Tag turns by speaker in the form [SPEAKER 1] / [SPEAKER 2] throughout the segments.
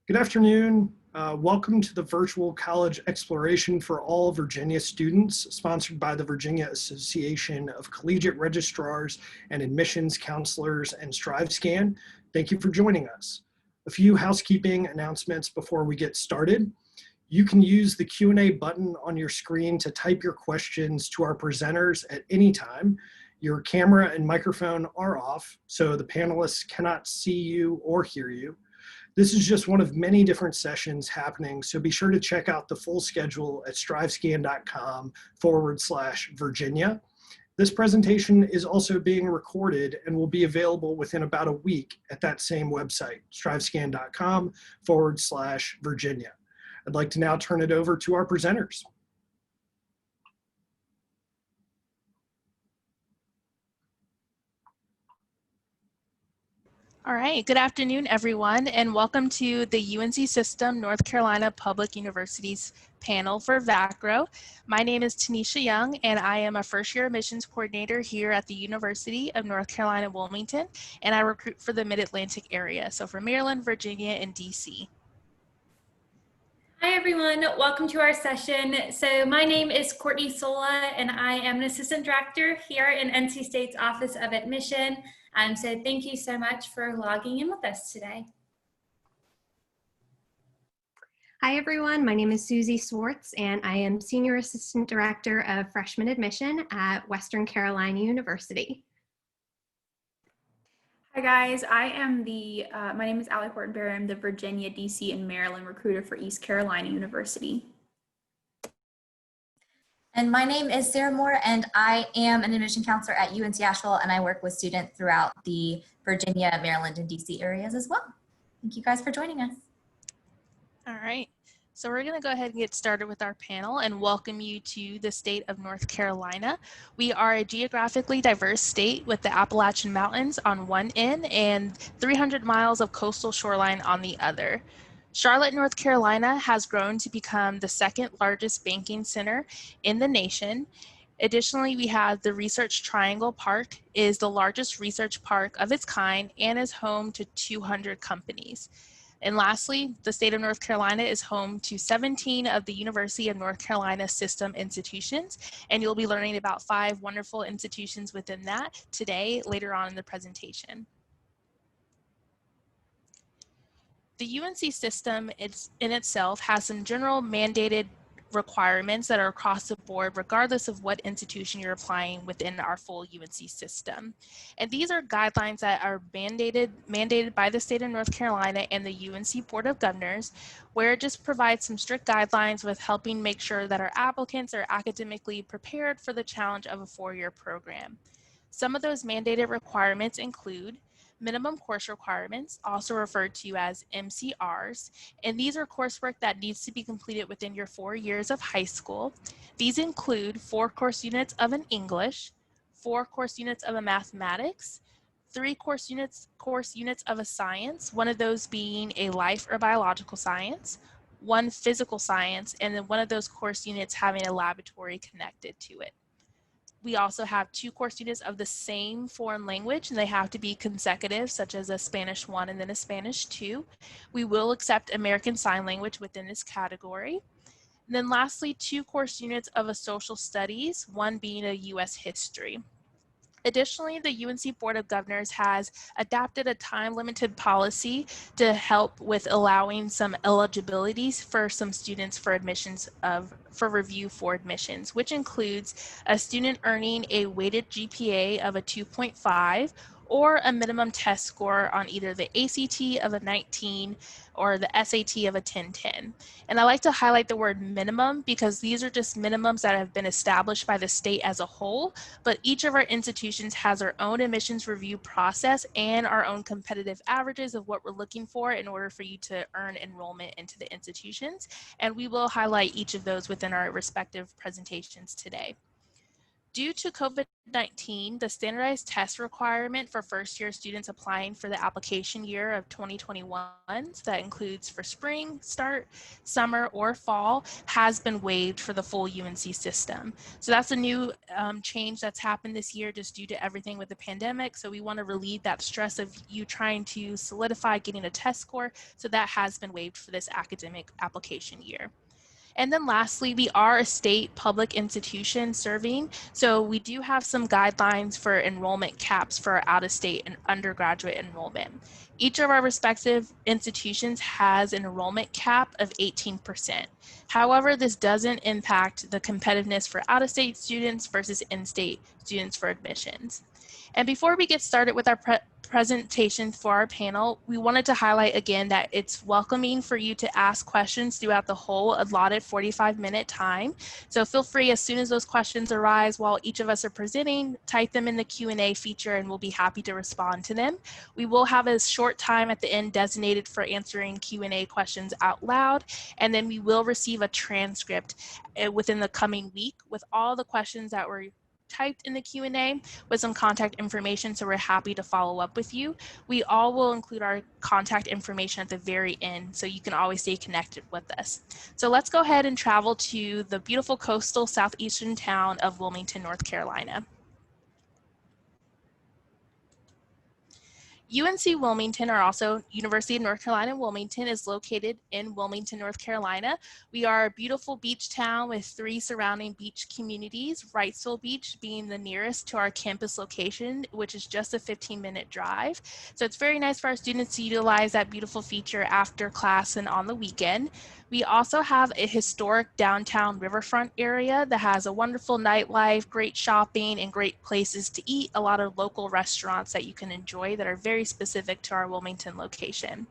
[SPEAKER 1] Good afternoon. Welcome to the Virtual College Exploration for all Virginia students, sponsored by the Virginia Association of Collegiate Registrars and Admissions Counselors and StriveScan. Thank you for joining us. A few housekeeping announcements before we get started. You can use the Q&A button on your screen to type your questions to our presenters at any time. Your camera and microphone are off, so the panelists cannot see you or hear you. This is just one of many different sessions happening, so be sure to check out the full schedule at strivescan.com/Virginia. This presentation is also being recorded and will be available within about a week at that same website, strivescan.com/Virginia. I'd like to now turn it over to our presenters.
[SPEAKER 2] All right, good afternoon, everyone, and welcome to the UNC System North Carolina Public Universities panel for VACRAO. My name is Tanisha Young, and I am a first-year admissions coordinator here at the University of North Carolina, Wilmington, and I recruit for the Mid-Atlantic area, so for Maryland, Virginia, and DC.
[SPEAKER 3] Hi everyone, welcome to our session. So my name is Courtney Sola and I am an assistant director here in NC State's Office of Admission. So thank you so much for logging in with us today.
[SPEAKER 4] Hi everyone, my name is Susie Swartz and I am Senior Assistant Director of Freshman Admission at Western Carolina University.
[SPEAKER 5] Hi guys, my name is Allie Hortonberry. I'm the Virginia, DC, and Maryland recruiter for East Carolina University.
[SPEAKER 6] And my name is Sarah Moore, and I am an admission counselor at UNC Asheville, and I work with students throughout the Virginia, Maryland, and DC areas as well. Thank you guys for joining us.
[SPEAKER 2] All right. So we're going to go ahead and get started with our panel and welcome you to the state of North Carolina. We are a geographically diverse state with the Appalachian Mountains on one end and 300 miles of coastal shoreline on the other. Charlotte, North Carolina has grown to become the second largest banking center in the nation. Additionally, we have the Research Triangle Park is the largest research park of its kind and is home to 200 companies. And lastly, the state of North Carolina is home to 17 of the University of North Carolina system institutions, and you'll be learning about 5 wonderful institutions within that today, later on in the presentation. The UNC system in itself has some general mandated requirements that are across the board regardless of what institution you're applying within our full UNC system. And these are guidelines that are mandated by the state of North Carolina and the UNC Board of Governors, where it just provides some strict guidelines with helping make sure that our applicants are academically prepared for the challenge of a 4-year program. Some of those mandated requirements include minimum course requirements, also referred to as MCRs, and these are coursework that needs to be completed within your 4 years of high school. These include 4 course units of an English, 4 course units of a mathematics, 3 course units of a science, one of those being a life or biological science, 1 physical science, and then one of those course units having a laboratory connected to it. We also have 2 course units of the same foreign language, and they have to be consecutive, such as a Spanish 1 and then a Spanish 2. We will accept American Sign Language within this category. And then lastly, 2 course units of a social studies, one being a US history. Additionally, the UNC Board of Governors has adopted a time-limited policy to help with allowing some eligibilities for some students for admissions for review for admissions, which includes a student earning a weighted GPA of a 2.5 or a minimum test score on either the ACT of a 19 or the SAT of a 1010. And I like to highlight the word minimum because these are just minimums that have been established by the state as a whole, but each of our institutions has our own admissions review process and our own competitive averages of what we're looking for in order for you to earn enrollment into the institutions. And we will highlight each of those within our respective presentations today. due to COVID-19, the standardized test requirement for first-year students applying for the application year of 2021, so that includes for spring start, summer, or fall, has been waived for the full UNC system. So that's a new change that's happened this year just due to everything with the pandemic. So we want to relieve that stress of you trying to solidify getting a test score. So that has been waived for this academic application year. And then lastly, we are a state public institution serving, so we do have some guidelines for enrollment caps for our out-of-state and undergraduate enrollment. Each of our respective institutions has an enrollment cap of 18%. However, this doesn't impact the competitiveness for out-of-state students versus in-state students for admissions. And before we get started with our presentation for our panel, we wanted to highlight again that it's welcoming for you to ask questions throughout the whole allotted 45-minute time. So feel free, as soon as those questions arise while each of us are presenting, type them in the Q&A feature and we'll be happy to respond to them. We will have a short time at the end designated for answering Q&A questions out loud, and then we will receive a transcript within the coming week with all the questions that were typed in the Q&A with some contact information, so we're happy to follow up with you. We all will include our contact information at the very end, so you can always stay connected with us. So let's go ahead and travel to the beautiful coastal southeastern town of Wilmington, North Carolina. UNC Wilmington, or also University of North Carolina Wilmington, is located in Wilmington, North Carolina. We are a beautiful beach town with 3 surrounding beach communities, Wrightsville Beach being the nearest to our campus location, which is just a 15-minute drive. So it's very nice for our students to utilize that beautiful feature after class and on the weekend. We also have a historic downtown riverfront area that has a wonderful nightlife, great shopping, and great places to eat, a lot of local restaurants that you can enjoy that are very specific to our Wilmington location.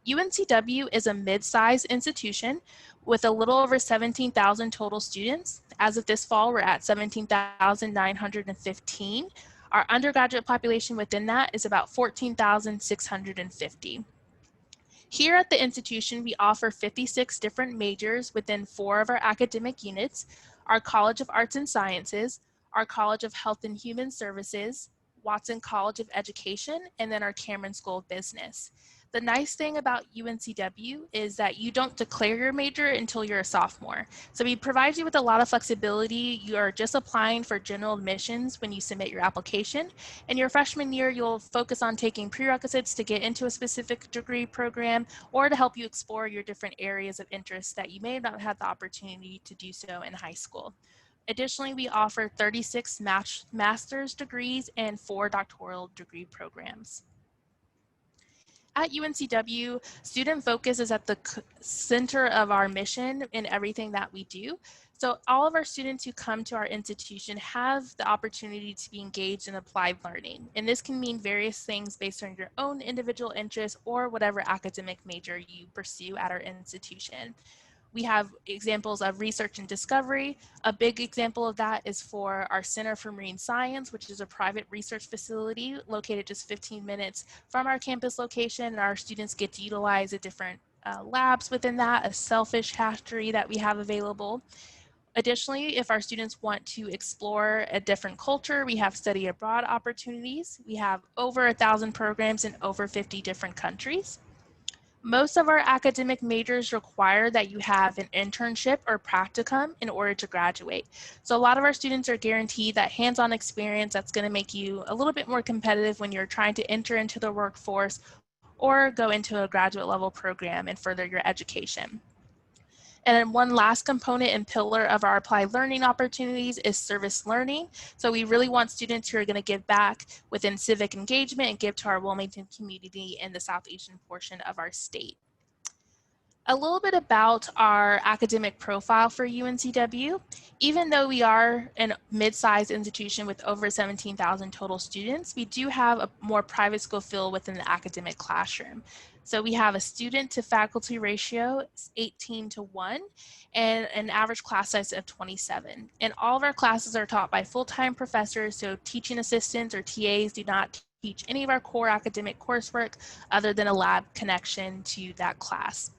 [SPEAKER 2] UNCW is a mid-sized institution with a little over 17,000 total students. As of this fall, we're at 17,915. Our undergraduate population within that is about 14,650. Here at the institution, we offer 56 different majors within 4 of our academic units: our College of Arts and Sciences, our College of Health and Human Services, Watson College of Education, and then our Cameron School of Business. The nice thing about UNCW is that you don't declare your major until you're a sophomore. So we provide you with a lot of flexibility. You are just applying for general admissions when you submit your application. And your freshman year, you'll focus on taking prerequisites to get into a specific degree program or to help you explore your different areas of interest that you may not have had the opportunity to do so in high school. Additionally, we offer 36 master's degrees and 4 doctoral degree programs. At UNCW, student focus is at the center of our mission in everything that we do. So all of our students who come to our institution have the opportunity to be engaged in applied learning. And this can mean various things based on your own individual interests or whatever academic major you pursue at our institution. We have examples of research and discovery. A big example of that is for our Center for Marine Science, which is a private research facility located just 15 minutes from our campus location. And our students get to utilize the different labs within that, a shellfish hatchery that we have available. Additionally, if our students want to explore a different culture, we have study abroad opportunities. We have over 1,000 programs in over 50 different countries. Most of our academic majors require that you have an internship or practicum in order to graduate. So a lot of our students are guaranteed that hands-on experience that's going to make you a little bit more competitive when you're trying to enter into the workforce or go into a graduate level program and further your education. And then one last component and pillar of our applied learning opportunities is service learning. So we really want students who are going to give back within civic engagement and give to our Wilmington community in the southeastern portion of our state. A little bit about our academic profile for UNCW. Even though we are a mid-sized institution with over 17,000 total students, we do have a more private school feel within the academic classroom. So we have a student to faculty ratio 18:1 and an average class size of 27. And all of our classes are taught by full-time professors, so teaching assistants or TAs do not teach any of our core academic coursework other than a lab connection to that class.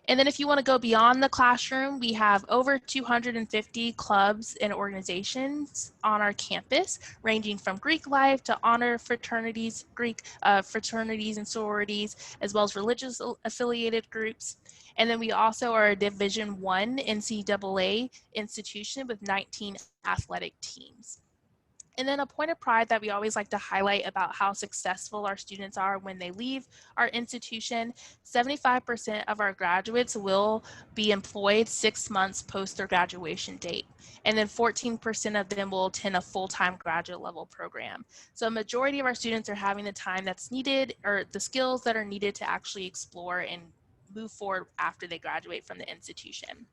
[SPEAKER 2] And then if you want to go beyond the classroom, we have over 250 clubs and organizations on our campus, ranging from Greek life to honor fraternities, Greek fraternities and sororities, as well as religious affiliated groups. And then we also are a Division I NCAA institution with 19 athletic teams. And then a point of pride that we always like to highlight about how successful our students are when they leave our institution: 75% of our graduates will be employed 6 months post their graduation date. And then 14% of them will attend a full-time graduate level program. So a majority of our students are having the time that's needed, or the skills that are needed to actually explore and move forward after they graduate from the institution.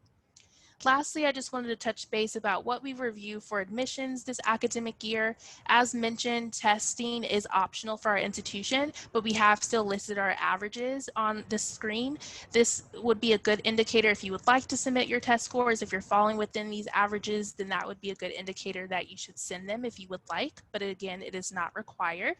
[SPEAKER 2] Lastly, I just wanted to touch base about what we review for admissions this academic year. As mentioned, testing is optional for our institution, but we have still listed our averages on the screen. This would be a good indicator if you would like to submit your test scores. If you're falling within these averages, then that would be a good indicator that you should send them if you would like, but again, it is not required.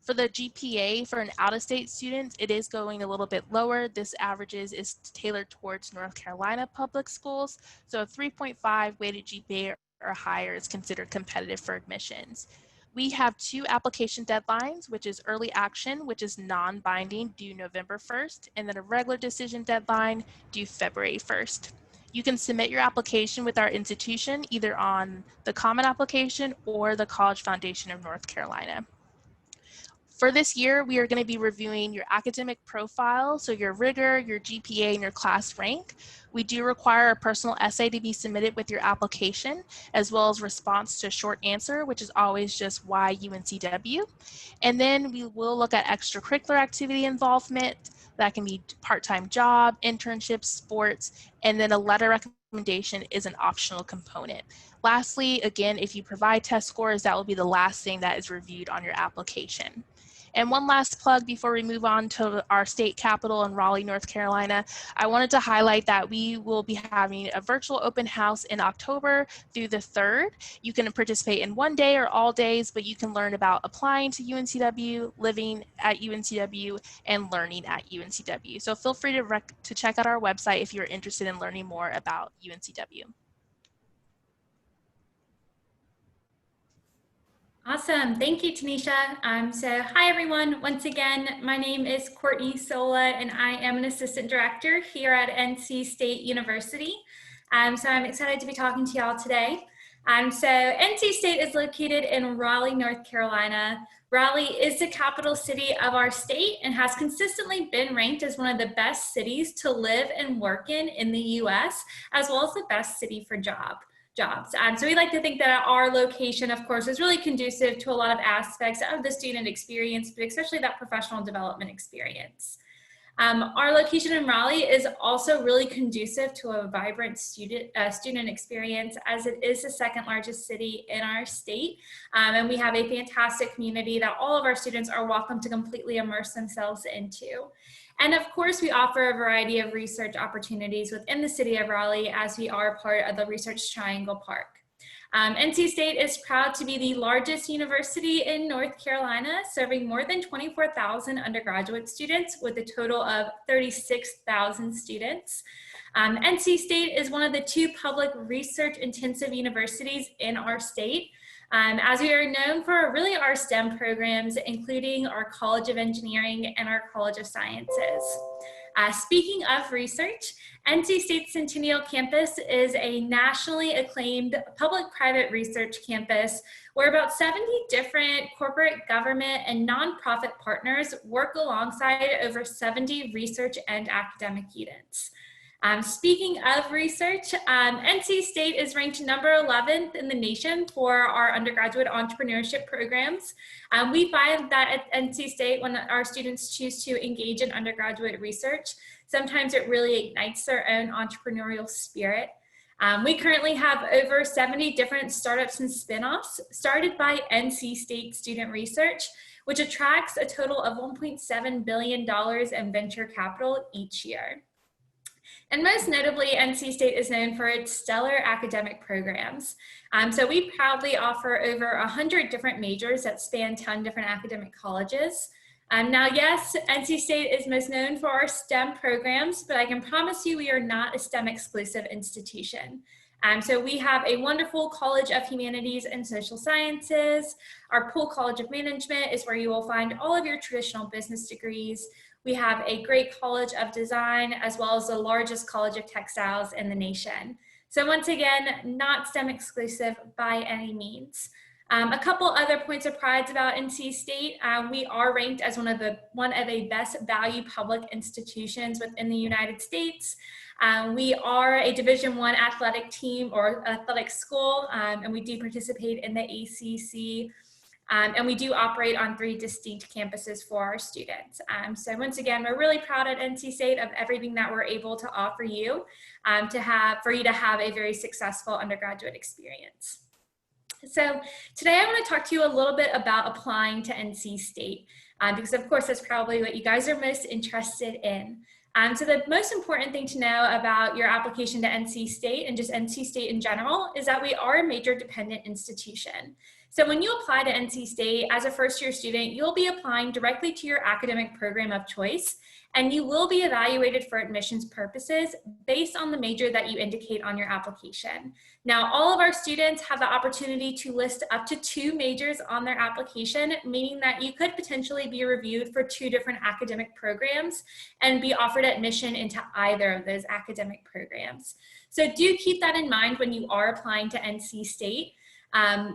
[SPEAKER 2] For the GPA for an out-of-state student, it is going a little bit lower. This averages is tailored towards North Carolina public schools. So a 3.5 weighted GPA or higher is considered competitive for admissions. We have 2 application deadlines, which is early action, which is non-binding, due November 1st, and then a regular decision deadline due February 1st. You can submit your application with our institution either on the Common Application or the College Foundation of North Carolina. For this year, we are going to be reviewing your academic profile, so your rigor, your GPA, and your class rank. We do require a personal essay to be submitted with your application, as well as response to a short answer, which is always just why UNCW. And then we will look at extracurricular activity involvement. That can be part-time job, internships, sports, and then a letter recommendation is an optional component. Lastly, again, if you provide test scores, that will be the last thing that is reviewed on your application. And one last plug before we move on to our state capital in Raleigh, North Carolina. I wanted to highlight that we will be having a virtual open house in October through the 3rd. You can participate in one day or all days, but you can learn about applying to UNCW, living at UNCW, and learning at UNCW. So feel free to check out our website if you're interested in learning more about UNCW.
[SPEAKER 3] Awesome. Thank you, Tanisha. So hi, everyone. Once again, my name is Courtney Sola, and I am an assistant director here at NC State University. So I'm excited to be talking to y'all today. So NC State is located in Raleigh, North Carolina. Raleigh is the capital city of our state and has consistently been ranked as one of the best cities to live and work in the US, as well as the best city for jobs. So we like to think that our location, of course, is really conducive to a lot of aspects of the student experience, but especially that professional development experience. Our location in Raleigh is also really conducive to a vibrant student experience, as it is the 2nd largest city in our state. And we have a fantastic community that all of our students are welcome to completely immerse themselves into. And of course, we offer a variety of research opportunities within the city of Raleigh, as we are part of the Research Triangle Park. NC State is proud to be the largest university in North Carolina, serving more than 24,000 undergraduate students with a total of 36,000 students. NC State is one of the 2 public research-intensive universities in our state, as we are known for really our STEM programs, including our College of Engineering and our College of Sciences. Speaking of research, NC State Centennial Campus is a nationally acclaimed public-private research campus where about 70 different corporate, government, and nonprofit partners work alongside over 70 research and academic units. Speaking of research, NC State is ranked number 11th in the nation for our undergraduate entrepreneurship programs. We find that at NC State, when our students choose to engage in undergraduate research, sometimes it really ignites their own entrepreneurial spirit. We currently have over 70 different startups and spinoffs started by NC State student research, which attracts a total of $1.7 billion in venture capital each year. And most notably, NC State is known for its stellar academic programs. So we proudly offer over 100 different majors that span 10 different academic colleges. Now, yes, NC State is most known for our STEM programs, but I can promise you we are not a STEM exclusive institution. So we have a wonderful College of Humanities and Social Sciences. Our Poole College of Management is where you will find all of your traditional business degrees. We have a great College of Design, as well as the largest College of Textiles in the nation. So once again, not STEM exclusive by any means. A couple other points of pride about NC State. We are ranked as one of the best value public institutions within the United States. We are a Division I athletic team or athletic school, and we do participate in the ACC. And we do operate on 3 distinct campuses for our students. So once again, we're really proud at NC State of everything that we're able to offer you for you to have a very successful undergraduate experience. So today I want to talk to you a little bit about applying to NC State, because of course that's probably what you guys are most interested in. So the most important thing to know about your application to NC State and just NC State in general is that we are a major dependent institution. So when you apply to NC State as a first-year student, you'll be applying directly to your academic program of choice, and you will be evaluated for admissions purposes based on the major that you indicate on your application. Now, all of our students have the opportunity to list up to 2 majors on their application, meaning that you could potentially be reviewed for 2 different academic programs and be offered admission into either of those academic programs. So do keep that in mind when you are applying to NC State.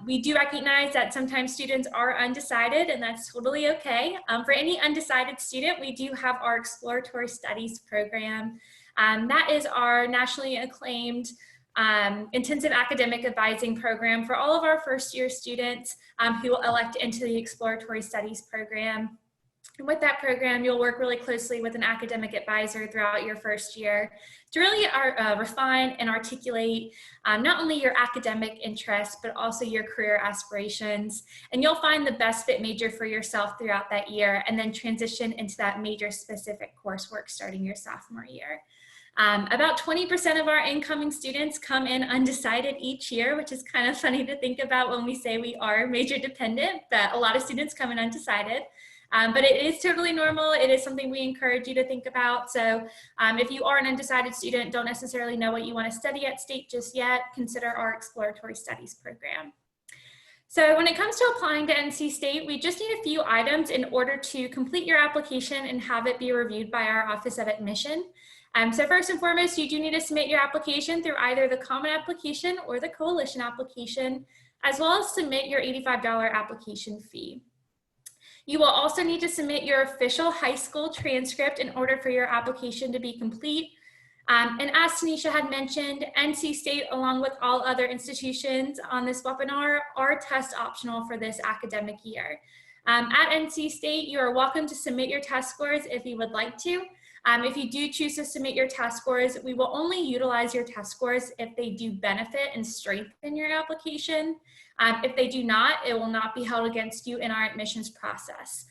[SPEAKER 3] We do recognize that sometimes students are undecided, and that's totally okay. For any undecided student, we do have our Exploratory Studies program. That is our nationally acclaimed intensive academic advising program for all of our first-year students who will elect into the Exploratory Studies program. And with that program, you'll work really closely with an academic advisor throughout your first year to really refine and articulate not only your academic interests, but also your career aspirations. And you'll find the best fit major for yourself throughout that year and then transition into that major specific coursework starting your sophomore year. About 20% of our incoming students come in undecided each year, which is kind of funny to think about when we say we are major dependent, but a lot of students come in undecided. But it is totally normal. It is something we encourage you to think about. So if you are an undecided student, don't necessarily know what you want to study at State just yet, consider our Exploratory Studies program. So when it comes to applying to NC State, we just need a few items in order to complete your application and have it be reviewed by our Office of Admission. So first and foremost, you do need to submit your application through either the Common Application or the Coalition application, as well as submit your $85 application fee. You will also need to submit your official high school transcript in order for your application to be complete. And as Tanisha had mentioned, NC State, along with all other institutions on this webinar, are test optional for this academic year. At NC State, you are welcome to submit your test scores if you would like to. If you do choose to submit your test scores, we will only utilize your test scores if they do benefit and strengthen your application. If they do not, it will not be held against you in our admissions process.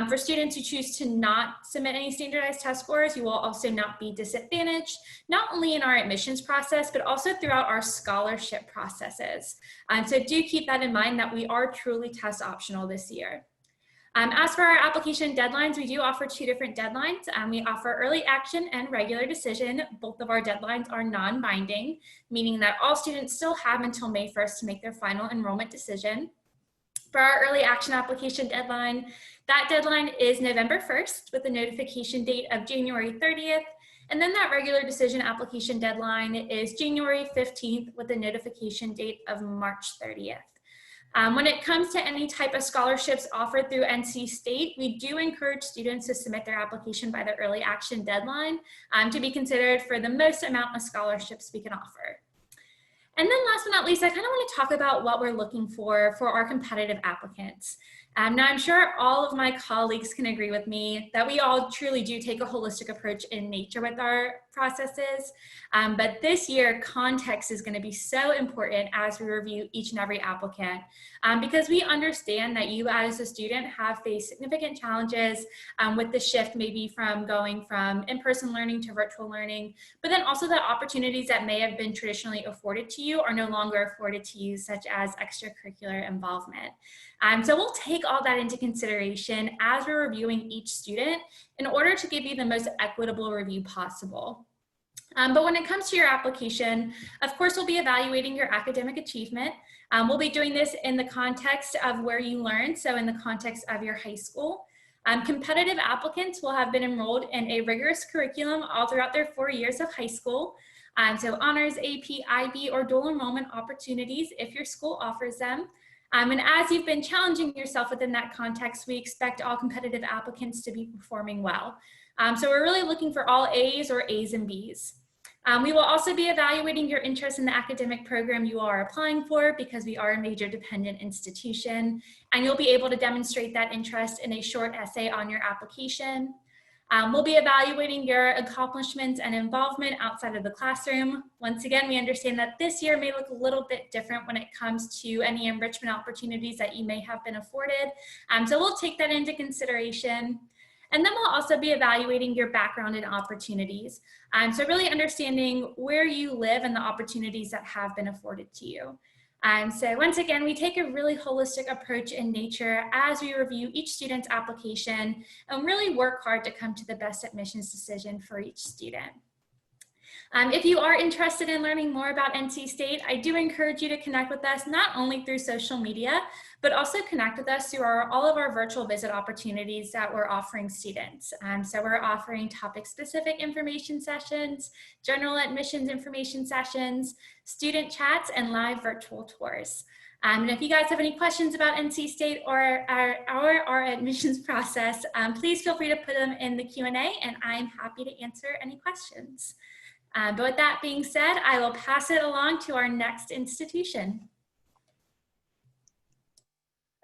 [SPEAKER 3] For students who choose to not submit any standardized test scores, you will also not be disadvantaged, not only in our admissions process, but also throughout our scholarship processes. So do keep that in mind that we are truly test optional this year. As for our application deadlines, we do offer 2 different deadlines. We offer early action and regular decision. Both of our deadlines are non-binding, meaning that all students still have until May 1st to make their final enrollment decision. For our early action application deadline, that deadline is November 1st with a notification date of January 30th. And then that regular decision application deadline is January 15th with a notification date of March 30th. When it comes to any type of scholarships offered through NC State, we do encourage students to submit their application by the early action deadline to be considered for the most amount of scholarships we can offer. And then last but not least, I kind of want to talk about what we're looking for our competitive applicants. Now, I'm sure all of my colleagues can agree with me that we all truly do take a holistic approach in nature with our processes. But this year, context is going to be so important as we review each and every applicant because we understand that you as a student have faced significant challenges with the shift maybe from going from in-person learning to virtual learning, but then also the opportunities that may have been traditionally afforded to you are no longer afforded to you, such as extracurricular involvement. So we'll take all that into consideration as we're reviewing each student in order to give you the most equitable review possible. But when it comes to your application, of course, we'll be evaluating your academic achievement. We'll be doing this in the context of where you learn, so in the context of your high school. Competitive applicants will have been enrolled in a rigorous curriculum all throughout their 4 years of high school. So honors, AP, IB, or dual enrollment opportunities if your school offers them. And as you've been challenging yourself within that context, we expect all competitive applicants to be performing well. So we're really looking for all A's or A's and B's. We will also be evaluating your interest in the academic program you are applying for, because we are a major dependent institution, and you'll be able to demonstrate that interest in a short essay on your application. We'll be evaluating your accomplishments and involvement outside of the classroom. Once again, we understand that this year may look a little bit different when it comes to any enrichment opportunities that you may have been afforded. So we'll take that into consideration. And then we'll also be evaluating your background and opportunities. So really understanding where you live and the opportunities that have been afforded to you. So once again, we take a really holistic approach in nature as we review each student's application and really work hard to come to the best admissions decision for each student. If you are interested in learning more about NC State, I do encourage you to connect with us not only through social media, but also connect with us through all of our virtual visit opportunities that we're offering students. So we're offering topic-specific information sessions, general admissions information sessions, student chats, and live virtual tours. And if you guys have any questions about NC State or our admissions process, please feel free to put them in the Q&A, and I'm happy to answer any questions. But with that being said, I will pass it along to our next institution.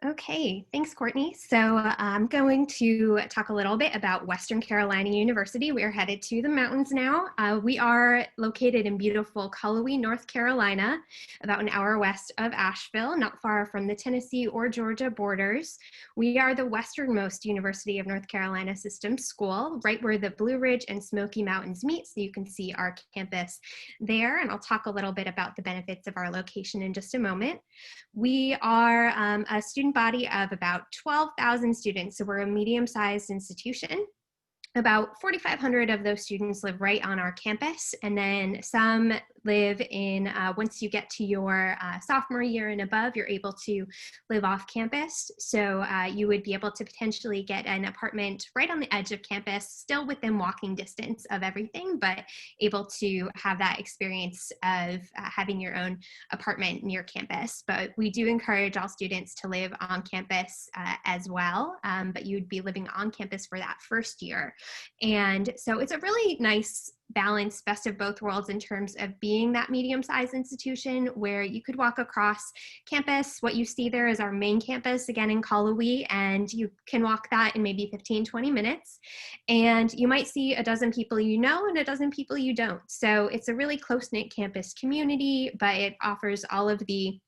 [SPEAKER 4] Okay, thanks, Courtney. So I'm going to talk a little bit about Western Carolina University. We are headed to the mountains now. We are located in beautiful Cullowhee, North Carolina, about an hour west of Asheville, not far from the Tennessee or Georgia borders. We are the westernmost University of North Carolina System school, right where the Blue Ridge and Smoky Mountains meet, so you can see our campus there, and I'll talk a little bit about the benefits of our location in just a moment. We are a student body of about 12,000 students, so we're a medium-sized institution. About 4,500 of those students live right on our campus, and then some live in, once you get to your sophomore year and above, you're able to live off campus. So you would be able to potentially get an apartment right on the edge of campus, still within walking distance of everything, but able to have that experience of having your own apartment near campus. But we do encourage all students to live on campus as well, but you'd be living on campus for that first year. And so it's a really nice balance, best of both worlds, in terms of being that medium-sized institution where you could walk across campus. What you see there is our main campus, again in Cullowhee, and you can walk that in maybe 15, 20 minutes. And you might see a dozen people you know and a dozen people you don't. So it's a really close-knit campus community, but it offers all of the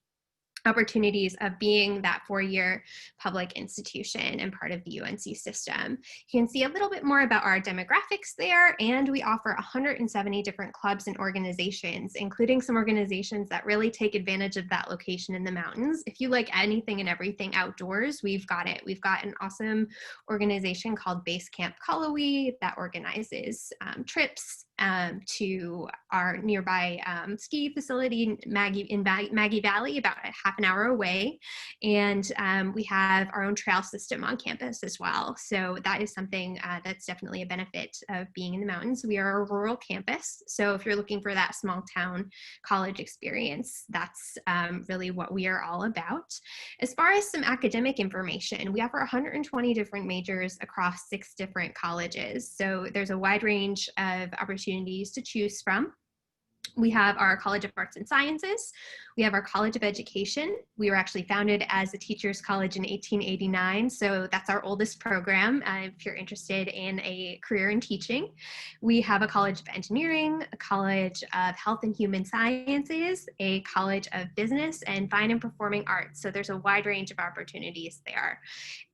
[SPEAKER 4] opportunities of being that four-year public institution and part of the UNC system. You can see a little bit more about our demographics there, and we offer 170 different clubs and organizations, including some organizations that really take advantage of that location in the mountains. If you like anything and everything outdoors, we've got it. We've got an awesome organization called Base Camp Cullowhee that organizes trips to our nearby ski facility in Maggie Valley, about a half an hour away. And we have our own trail system on campus as well. So that is something that's definitely a benefit of being in the mountains. We are a rural campus. So if you're looking for that small town college experience, that's really what we are all about. As far as some academic information, we offer 120 different majors across 6 different colleges. So there's a wide range of opportunities to choose from. We have our College of Arts and Sciences. We have our College of Education. We were actually founded as a teacher's college in 1889, so that's our oldest program if you're interested in a career in teaching. We have a College of Engineering, a College of Health and Human Sciences, a College of Business, and Fine and Performing Arts. So there's a wide range of opportunities there.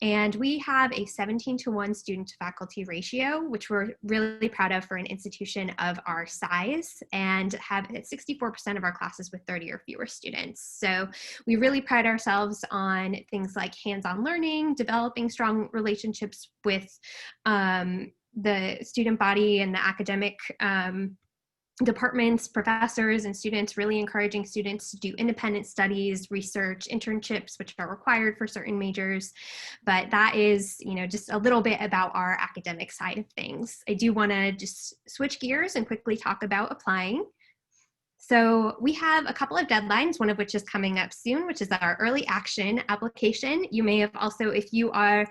[SPEAKER 4] And we have a 17-to-1 student-to-faculty ratio, which we're really proud of for an institution of our size. And have 64% of our classes with 30 or fewer students. So we really pride ourselves on things like hands-on learning, developing strong relationships with the student body and the academic departments, professors, and students, really encouraging students to do independent studies, research, internships, which are required for certain majors. But that is, just a little bit about our academic side of things. I do want to just switch gears and quickly talk about applying. So we have a couple of deadlines, one of which is coming up soon, which is our early action application. You may have also, if you are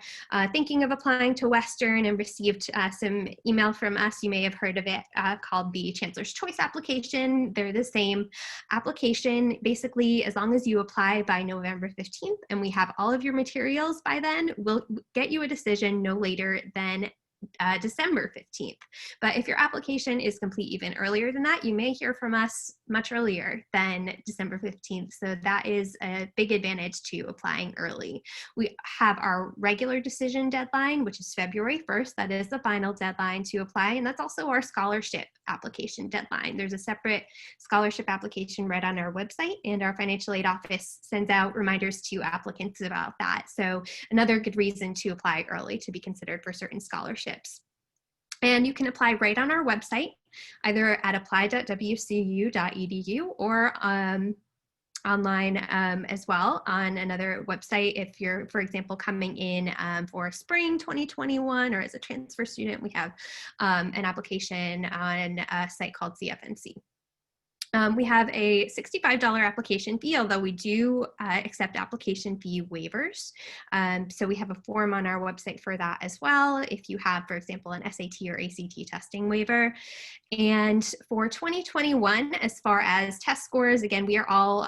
[SPEAKER 4] thinking of applying to Western and received some email from us, you may have heard of it called the Chancellor's Choice application. They're the same application. Basically, as long as you apply by November 15th and we have all of your materials by then, we'll get you a decision no later than December 15th. But if your application is complete even earlier than that, you may hear from us much earlier than December 15th. So that is a big advantage to applying early. We have our regular decision deadline, which is February 1st. That is the final deadline to apply. And that's also our scholarship application deadline. There's a separate scholarship application right on our website, and our financial aid office sends out reminders to applicants about that. So another good reason to apply early to be considered for certain scholarships. And you can apply right on our website, either at apply.wcu.edu or online as well on another website. If you're, for example, coming in for spring 2021 or as a transfer student, we have an application on a site called CFNC. We have a $65 application fee, although we do accept application fee waivers. So we have a form on our website for that as well, if you have, for example, an SAT or ACT testing waiver. And for 2021, as far as test scores, again, we are all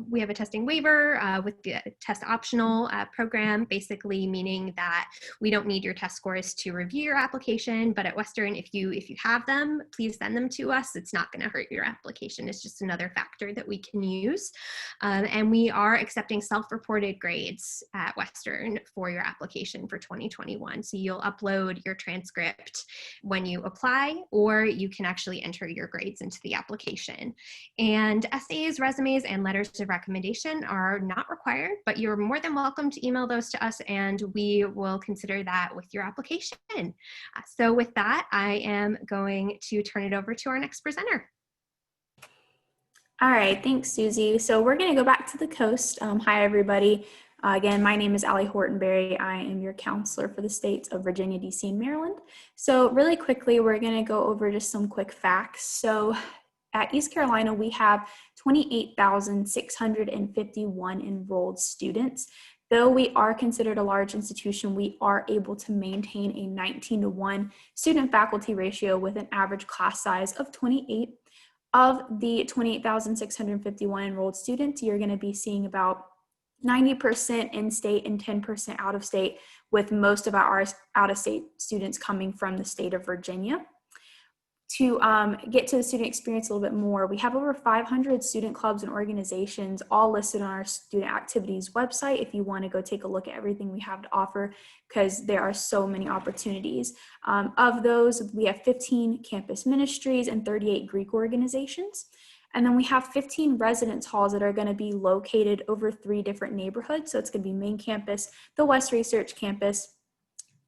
[SPEAKER 4] we have a testing waiver with the test optional program, basically meaning that we don't need your test scores to review your application. But at Western, if you have them, please send them to us. It's not going to hurt your application. It's just another factor that we can use. And we are accepting self-reported grades at Western for your application for 2021. So you'll upload your transcript when you apply, or you can actually enter your grades into the application. And essays, resumes, and letters of recommendation are not required, but you're more than welcome to email those to us, and we will consider that with your application. So with that, I am going to turn it over to our next presenter.
[SPEAKER 5] All right, thanks, Susie. So we're going to go back to the coast. Hi, everybody. Again, my name is Allie Hortonberry. I am your counselor for the states of Virginia, DC, and Maryland. So really quickly, we're going to go over just some quick facts. So at East Carolina, we have 28,651 enrolled students. Though we are considered a large institution, we are able to maintain a 19-to-1 student-faculty ratio with an average class size of 28. Of the 28,651 enrolled students, you're going to be seeing about 90% in-state and 10% out-of-state, with most of our out-of-state students coming from the state of Virginia. To get to the student experience a little bit more, we have over 500 student clubs and organizations all listed on our student activities website if you want to go take a look at everything we have to offer, because there are so many opportunities. Of those, we have 15 campus ministries and 38 Greek organizations. And then we have 15 residence halls that are going to be located over 3 different neighborhoods. So it's going to be main campus, the West Research campus,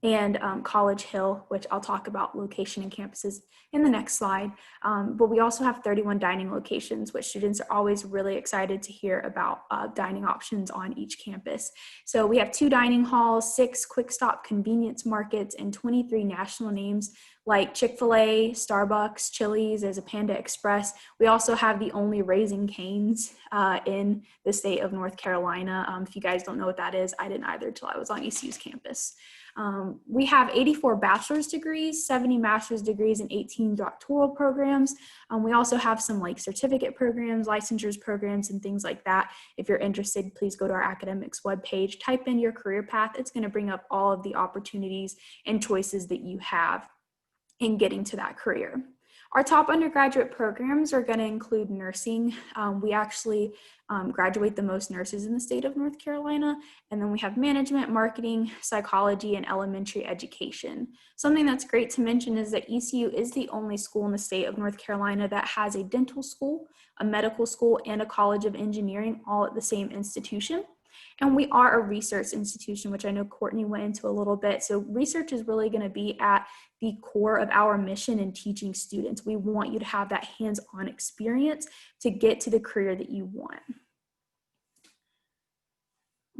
[SPEAKER 5] and College Hill, which I'll talk about location and campuses in the next slide. But we also have 31 dining locations, which students are always really excited to hear about dining options on each campus. So we have 2 dining halls, 6 quick stop convenience markets, and 23 national names like Chick-fil-A, Starbucks, Chili's, there's a Panda Express. We also have the only Raising Cane's in the state of North Carolina. If you guys don't know what that is, I didn't either until I was on ECU's campus. We have 84 bachelor's degrees, 70 master's degrees, and 18 doctoral programs. We also have some like certificate programs, licensures programs, and things like that. If you're interested, please go to our academics webpage, type in your career path. It's going to bring up all of the opportunities and choices that you have in getting to that career. Our top undergraduate programs are going to include nursing. We actually graduate the most nurses in the state of North Carolina. And then we have management, marketing, psychology, and elementary education. Something that's great to mention is that ECU is the only school in the state of North Carolina that has a dental school, a medical school, and a college of engineering all at the same institution. And we are a research institution, which I know Courtney went into a little bit. So research is really going to be at the core of our mission in teaching students. We want you to have that hands-on experience to get to the career that you want.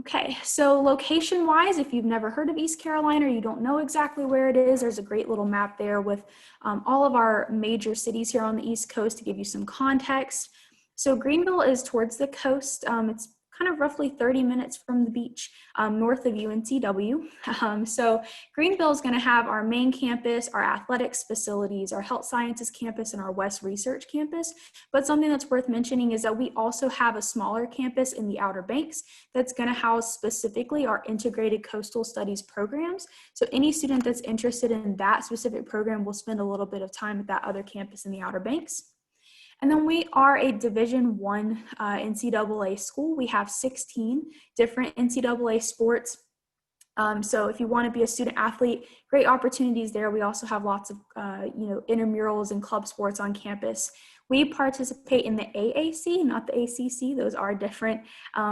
[SPEAKER 5] Okay, so location-wise, if you've never heard of East Carolina or you don't know exactly where it is, there's a great little map there with all of our major cities here on the East Coast to give you some context. So Greenville is towards the coast. It's kind of roughly 30 minutes from the beach north of UNCW. So Greenville is going to have our main campus, our athletics facilities, our health sciences campus, and our West Research campus. But something that's worth mentioning is that we also have a smaller campus in the Outer Banks that's going to house specifically our integrated coastal studies programs. So any student that's interested in that specific program will spend a little bit of time at that other campus in the Outer Banks. And then we are a Division I NCAA school. We have 16 different NCAA sports. So if you want to be a student athlete, great opportunities there. We also have lots of intramurals and club sports on campus. We participate in the AAC, not the ACC. Those are different,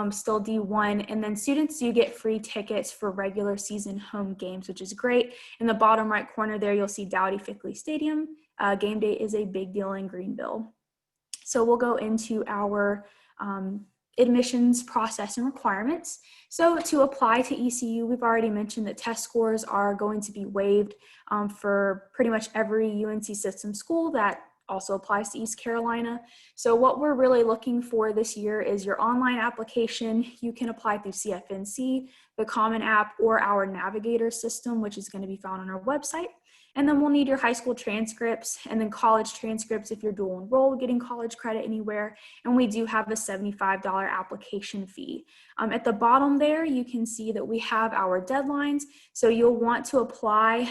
[SPEAKER 5] still D1. And then students do get free tickets for regular season home games, which is great. In the bottom right corner there, you'll see Dowdy Fickley Stadium. Game day is a big deal in Greenville. So we'll go into our admissions process and requirements. So to apply to ECU, we've already mentioned that test scores are going to be waived for pretty much every UNC System school. That also applies to East Carolina. So what we're really looking for this year is your online application. You can apply through CFNC, the Common App, or our Navigator system, which is going to be found on our website. And then we'll need your high school transcripts and then college transcripts if you're dual enrolled, getting college credit anywhere. And we do have a $75 application fee. At the bottom there, you can see that we have our deadlines. So you'll want to apply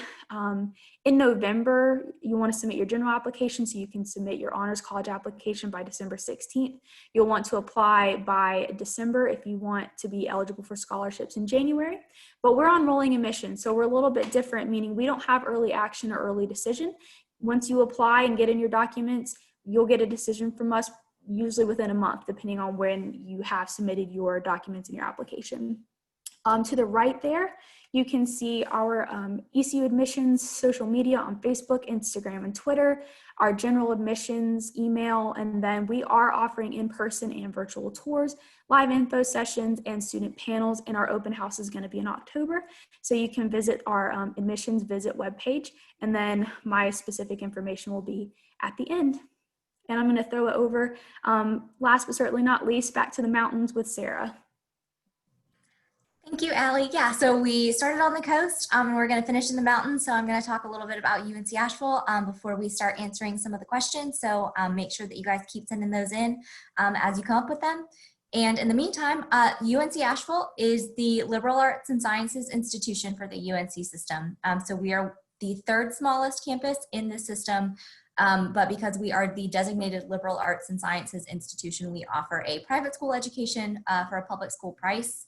[SPEAKER 5] in November. You want to submit your general application so you can submit your honors college application by December 16th. You'll want to apply by December if you want to be eligible for scholarships in January. But we're on rolling admission, so we're a little bit different, meaning we don't have early action or early decision. Once you apply and get in your documents, you'll get a decision from us usually within a month, depending on when you have submitted your documents in your application. To the right there, you can see our ECU admissions social media on Facebook, Instagram, and Twitter, our general admissions email, and then we are offering in-person and virtual tours, live info sessions, and student panels, and our open house is going to be in October. So you can visit our admissions visit webpage, and then my specific information will be at the end. And I'm going to throw it over, last but certainly not least, back to the mountains with Sarah.
[SPEAKER 6] Thank you, Allie. Yeah, so we started on the coast and we're going to finish in the mountains. So I'm going to talk a little bit about UNC Asheville before we start answering some of the questions. So make sure that you guys keep sending those in as you come up with them. And in the meantime, UNC Asheville is the liberal arts and sciences institution for the UNC system. So we are the third smallest campus in the system. But because we are the designated liberal arts and sciences institution, we offer a private school education for a public school price.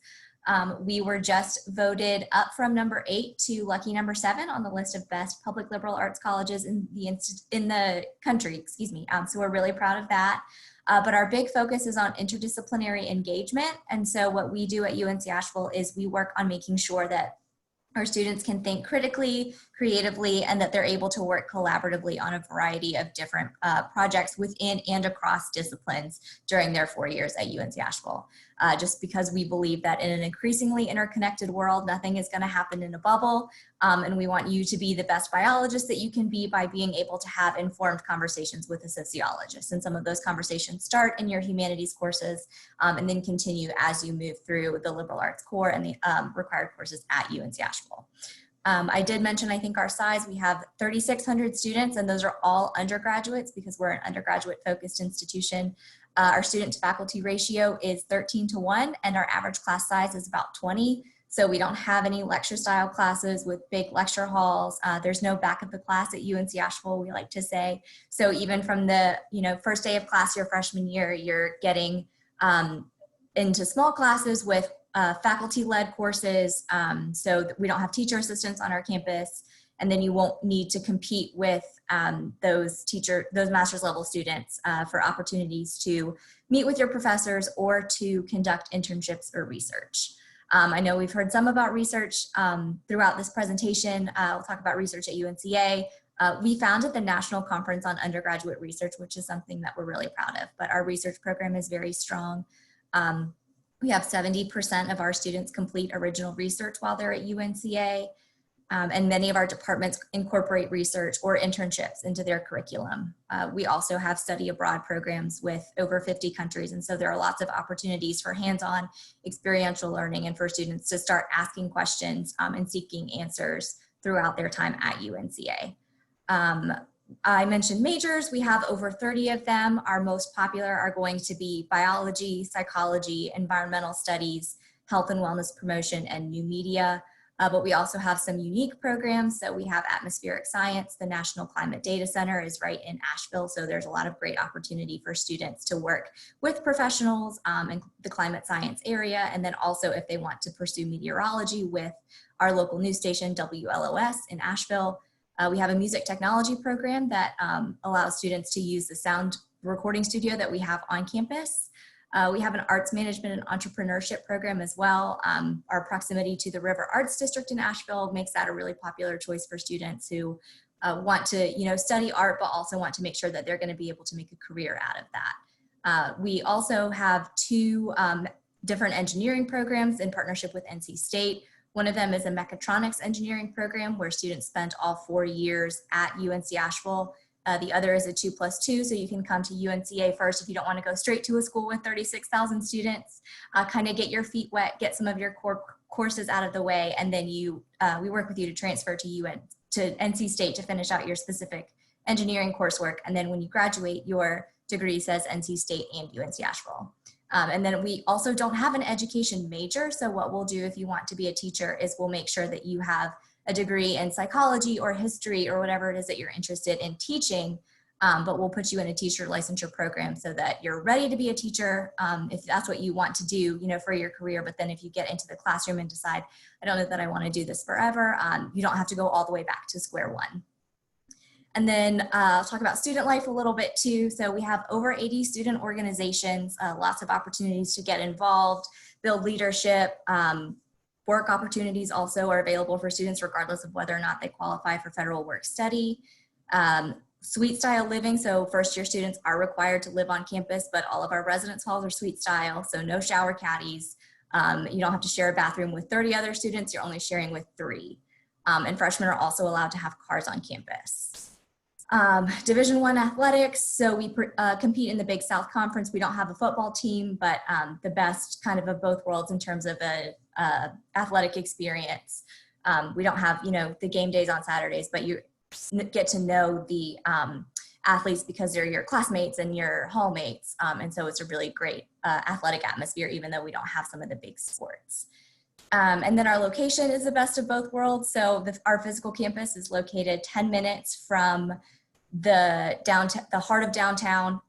[SPEAKER 6] We were just voted up from number 8 to lucky number 7 on the list of best public liberal arts colleges in the country, excuse me. So we're really proud of that. But our big focus is on interdisciplinary engagement. And so what we do at UNC Asheville is we work on making sure that our students can think critically, creatively, and that they're able to work collaboratively on a variety of different projects within and across disciplines during their 4 years at UNC Asheville. Just because we believe that in an increasingly interconnected world, nothing is going to happen in a bubble. And we want you to be the best biologist that you can be by being able to have informed conversations with a sociologist. And some of those conversations start in your humanities courses and then continue as you move through the liberal arts core and the required courses at UNC Asheville. I did mention, I think, our size. We have 3,600 students, and those are all undergraduates because we're an undergraduate focused institution. Our student to faculty ratio is 13 to 1, and our average class size is about 20. So we don't have any lecture style classes with big lecture halls. There's no back of the class at UNC Asheville, we like to say. So even from the first day of class your freshman year, you're getting into small classes with faculty-led courses. So we don't have teacher assistants on our campus. And then you won't need to compete with those master's level students for opportunities to meet with your professors or to conduct internships or research. I know we've heard some about research throughout this presentation. We'll talk about research at UNCA. We founded the National Conference on Undergraduate Research, which is something that we're really proud of, but our research program is very strong. We have 70% of our students complete original research while they're at UNCA. And many of our departments incorporate research or internships into their curriculum. We also have study abroad programs with over 50 countries. And so there are lots of opportunities for hands-on experiential learning and for students to start asking questions and seeking answers throughout their time at UNCA. I mentioned majors. We have over 30 of them. Our most popular are going to be biology, psychology, environmental studies, health and wellness promotion, and new media. But we also have some unique programs. So we have atmospheric science. The National Climate Data Center is right in Asheville. So there's a lot of great opportunity for students to work with professionals in the climate science area. And then also if they want to pursue meteorology with our local news station, WLOS in Asheville. We have a music technology program that allows students to use the sound recording studio that we have on campus. We have an arts management and entrepreneurship program as well. Our proximity to the River Arts District in Asheville makes that a really popular choice for students who want to study art, but also want to make sure that they're going to be able to make a career out of that. We also have two different engineering programs in partnership with NC State. One of them is a mechatronics engineering program where students spend all 4 years at UNC Asheville. The other is a 2+2, so you can come to UNCA first if you don't want to go straight to a school with 36,000 students, kind of get your feet wet, get some of your core courses out of the way, and then we work with you to transfer to NC State to finish out your specific engineering coursework, and then when you graduate, your degree says NC State and UNC Asheville. And then we also don't have an education major, so what we'll do if you want to be a teacher is we'll make sure that you have a degree in psychology or history or whatever it is that you're interested in teaching, but we'll put you in a teacher licensure program so that you're ready to be a teacher if that's what you want to do, for your career. But then if you get into the classroom and decide, I don't know that I want to do this forever, you don't have to go all the way back to square one. And then I'll talk about student life a little bit too. So we have over 80 student organizations, lots of opportunities to get involved, build leadership. Work opportunities also are available for students regardless of whether or not they qualify for federal work study. Suite style living, so first year students are required to live on campus, but all of our residence halls are suite style, so no shower caddies. You don't have to share a bathroom with 30 other students, you're only sharing with 3. And freshmen are also allowed to have cars on campus. Division I athletics, so we compete in the Big South Conference. We don't have a football team, but the best kind of both worlds in terms of a athletic experience. We don't have, the game days on Saturdays, but you get to know the athletes because they're your classmates and your hallmates. And so it's a really great athletic atmosphere, even though we don't have some of the big sports. And then our location is the best of both worlds. So our physical campus is located 10 minutes from the heart of downtown.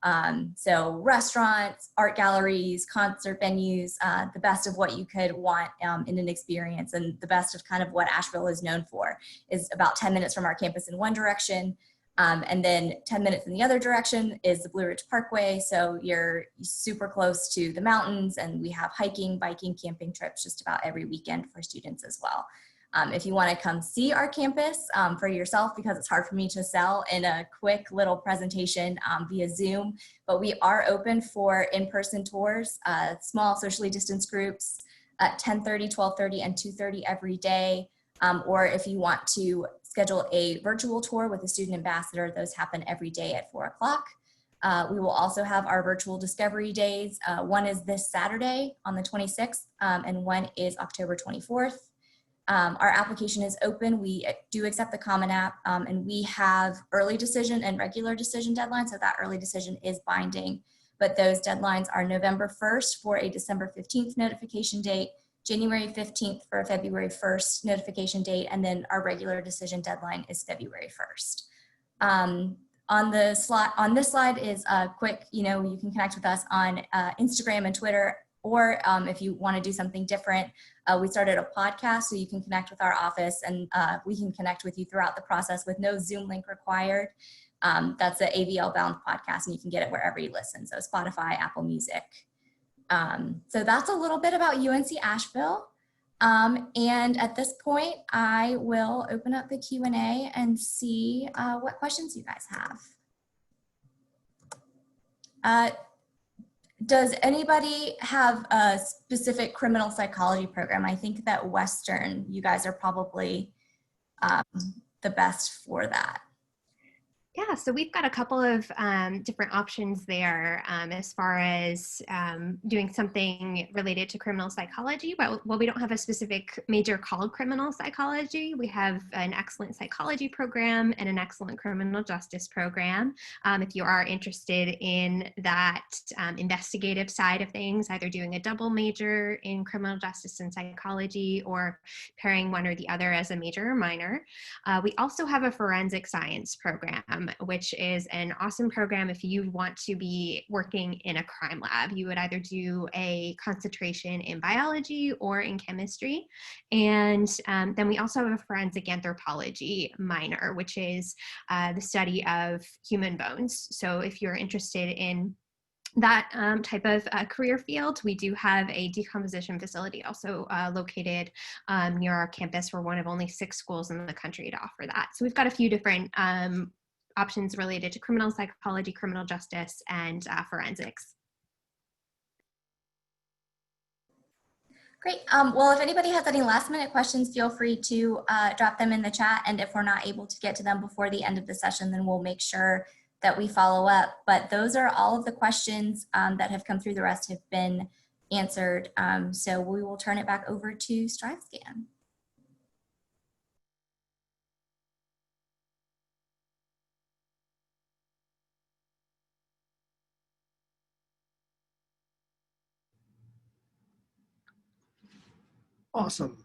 [SPEAKER 6] So restaurants, art galleries, concert venues, the best of what you could want in an experience, and the best of kind of what Asheville is known for is about 10 minutes from our campus in one direction. And then 10 minutes in the other direction is the Blue Ridge Parkway. So you're super close to the mountains, and we have hiking, biking, camping trips just about every weekend for students as well. If you want to come see our campus for yourself, because it's hard for me to sell in a quick little presentation via Zoom, but we are open for in-person tours, small socially distanced groups at 10:30, 12:30, and 2:30 every day. Or if you want to schedule a virtual tour with a student ambassador, those happen every day at 4 o'clock. We will also have our virtual discovery days. One is this Saturday on the 26th, and one is October 24th. Our application is open. We do accept the Common App, and we have early decision and regular decision deadlines. So that early decision is binding, but those deadlines are November 1st for a December 15th notification date, January 15th for a February 1st notification date, and then our regular decision deadline is February 1st. On this slide is a quick, you can connect with us on Instagram and Twitter, or if you want to do something different, we started a podcast, so you can connect with our office, and we can connect with you throughout the process with no Zoom link required. That's the AVL Bound podcast, and you can get it wherever you listen, so Spotify, Apple Music. So that's a little bit about UNC Asheville. And at this point, I will open up the Q&A and see what questions you guys have. Does anybody have a specific criminal psychology program? I think that Western, you guys are probably the best for that.
[SPEAKER 4] Yeah, so we've got a couple of different options there as far as doing something related to criminal psychology. Well, we don't have a specific major called criminal psychology. We have an excellent psychology program and an excellent criminal justice program. If you are interested in that investigative side of things, either doing a double major in criminal justice and psychology or pairing one or the other as a major or minor. We also have a forensic science program, which is an awesome program if you want to be working in a crime lab. You would either do a concentration in biology or in chemistry. And then we also have a forensic anthropology minor, which is the study of human bones. So if you're interested in that type of career field, we do have a decomposition facility also located near our campus. We're one of only 6 schools in the country to offer that. So we've got a few different options related to criminal psychology, criminal justice, and forensics.
[SPEAKER 6] Great. Well, if anybody has any last minute questions, feel free to drop them in the chat. And if we're not able to get to them before the end of the session, then we'll make sure that we follow up. But those are all of the questions that have come through. The rest have been answered. So we will turn it back over to StriveScan.
[SPEAKER 1] Awesome.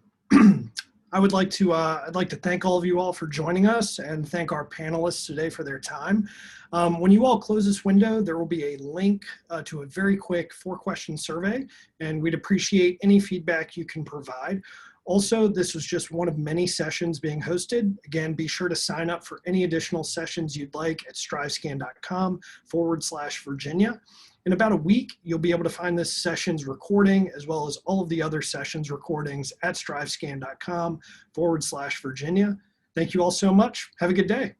[SPEAKER 1] I'd like to thank all of you all for joining us and thank our panelists today for their time. When you all close this window, there will be a link to a very quick 4-question survey, and we'd appreciate any feedback you can provide. Also, this was just one of many sessions being hosted. Again, be sure to sign up for any additional sessions you'd like at strivescan.com/Virginia. In about a week, you'll be able to find this session's recording as well as all of the other sessions recordings at strivescan.com/Virginia. Thank you all so much. Have a good day.